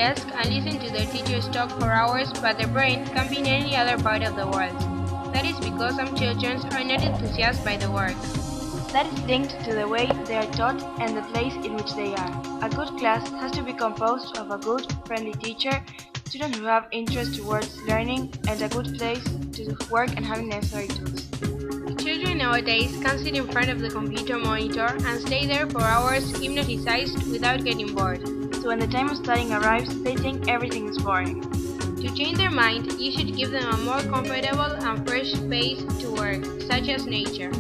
desk and listen to their teachers talk for hours, but their brain can be in any other part of the world. That is because some children are not enthusiastic by the work. That is linked to the way they are taught and the place in which they are. A good class has to be composed of a good, friendly teacher, students who have interest towards learning, and a good place to work and having necessary tools. Children nowadays can sit in front of the computer monitor and stay there for hours hypnotized without getting bored. So when the time of studying arrives, they think everything is boring. To change their mind, you should give them a more comfortable and fresh space to work, such as nature.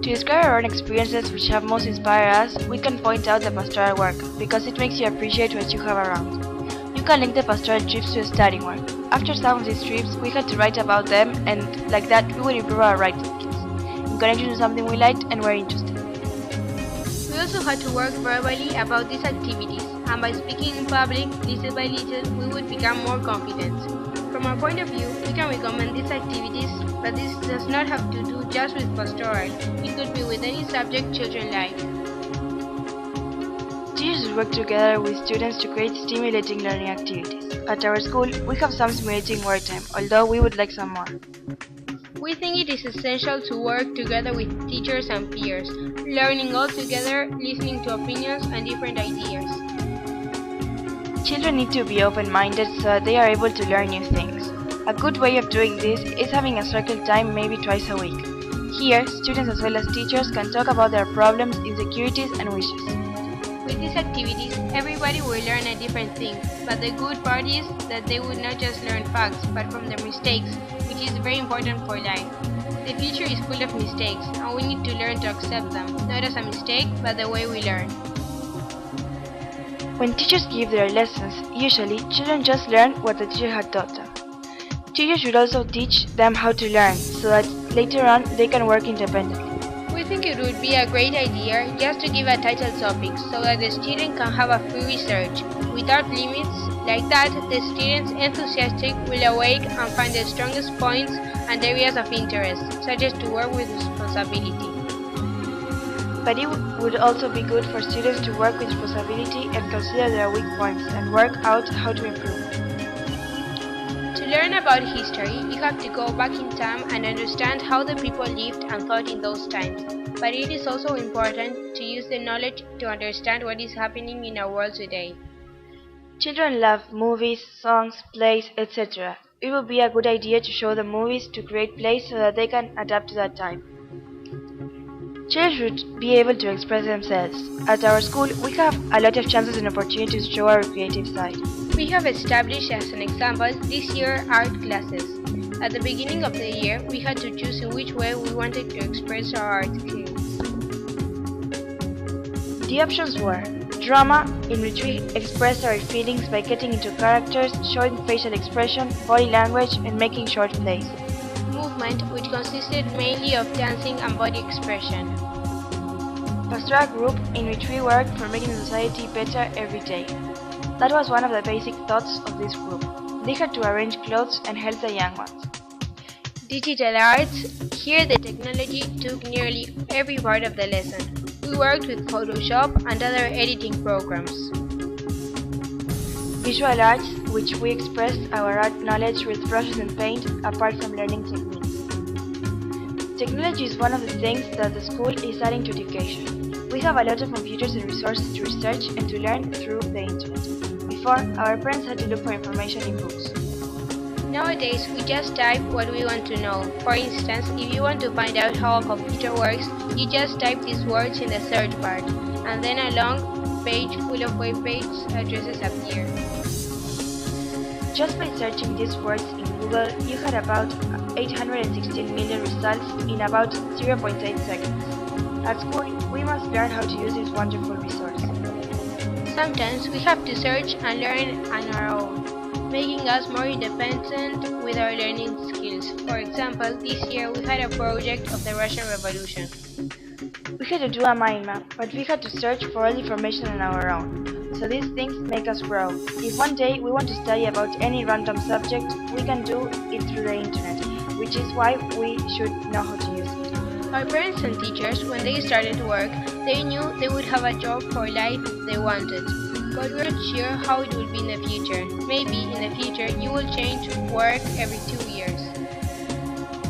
To describe our own experiences which have most inspired us, we can point out the pastoral work, because it makes you appreciate what you have around. You can link the pastoral trips to studying work. After some of these trips, we had to write about them, and like that we would improve our writing skills, in connection to something we liked and were interested in. We also had to work verbally about these activities, and by speaking in public, little by little, we would become more confident. From our point of view, we can recommend these activities, but this does not have to do just with pastoral. It could be with any subject children like. Teachers work together with students to create stimulating learning activities. At our school, we have some stimulating work time, although we would like some more. We think it is essential to work together with teachers and peers, learning all together, listening to opinions and different ideas. Children need to be open-minded so that they are able to learn new things. A good way of doing this is having a circle time maybe twice a week. Here, students as well as teachers can talk about their problems, insecurities and wishes. With these activities, everybody will learn a different thing, but the good part is that they would not just learn facts, but from their mistakes, which is very important for life. The future is full of mistakes, and we need to learn to accept them, not as a mistake, but the way we learn. When teachers give their lessons, usually children just learn what the teacher had taught them. Teachers should also teach them how to learn, so that later on they can work independently. We think it would be a great idea just to give a title topic so that the student can have a free research, without limits. Like that, the students enthusiastic will awake and find the strongest points and areas of interest, such as to work with responsibility. But it would also be good for students to work with responsibility and consider their weak points and work out how to improve. To learn about history, you have to go back in time and understand how the people lived and thought in those times. But it is also important to use the knowledge to understand what is happening in our world today. Children love movies, songs, plays, etc. It would be a good idea to show them movies to create plays so that they can adapt to that time. Children should be able to express themselves. At our school, we have a lot of chances and opportunities to show our creative side. We have established as an example this year art classes. At the beginning of the year, we had to choose in which way we wanted to express our art skills. The options were drama, in which we expressed our feelings by getting into characters, showing facial expression, body language, and making short plays. Movement, which consisted mainly of dancing and body expression. Pastoral group, in which we worked for making society better every day. That was one of the basic thoughts of this group. They had to arrange clothes and help the young ones. Digital arts, here the technology took nearly every part of the lesson. We worked with Photoshop and other editing programs. Visual arts, which we expressed our art knowledge with brushes and paint, apart from learning techniques. Technology is one of the things that the school is adding to education. We have a lot of computers and resources to research and to learn through the internet. Before, our parents had to look for information in books. Nowadays, we just type what we want to know. For instance, if you want to find out how a computer works, you just type these words in the search bar, and then a long page full of web page addresses appear. Just by searching these words in Google, you had about 816 million results in about 0.8 seconds. At school, we must learn how to use this wonderful resource. Sometimes we have to search and learn on our own, making us more independent with our learning skills. For example, this year we had a project of the Russian Revolution. We had to do a mind map, but we had to search for all information on our own. So these things make us grow. If one day we want to study about any random subject, we can do it through the internet, which is why we should know how to use it. Our parents and teachers, when they started work, they knew they would have a job for life if they wanted. but we're not sure how it will be in the future. Maybe in the future you will change work every 2 years.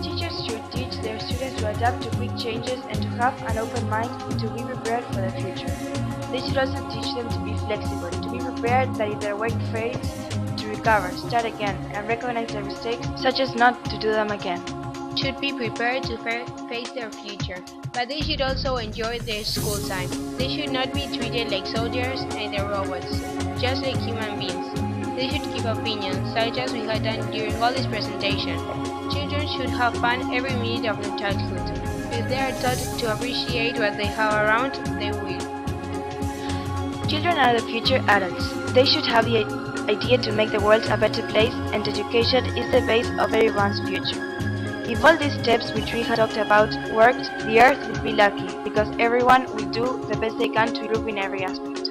Teachers should teach their students to adapt to quick changes and to have an open mind to be prepared for the future. They should also teach them to be flexible, to be prepared that if their work fails, to recover, start again, and recognize their mistakes, such as not to do them again. Should be prepared to face their future, but they should also enjoy their school time. They should not be treated like soldiers and they're robots, just like human beings. They should keep opinions, such as we had done during all this presentation. Children should have fun every minute of their childhood. If they are taught to appreciate what they have around, they will. Children are the future adults. They should have the idea to make the world a better place, and education is the base of everyone's future. If all these steps which we have talked about worked, the Earth would be lucky, because everyone will do the best they can to improve in every aspect.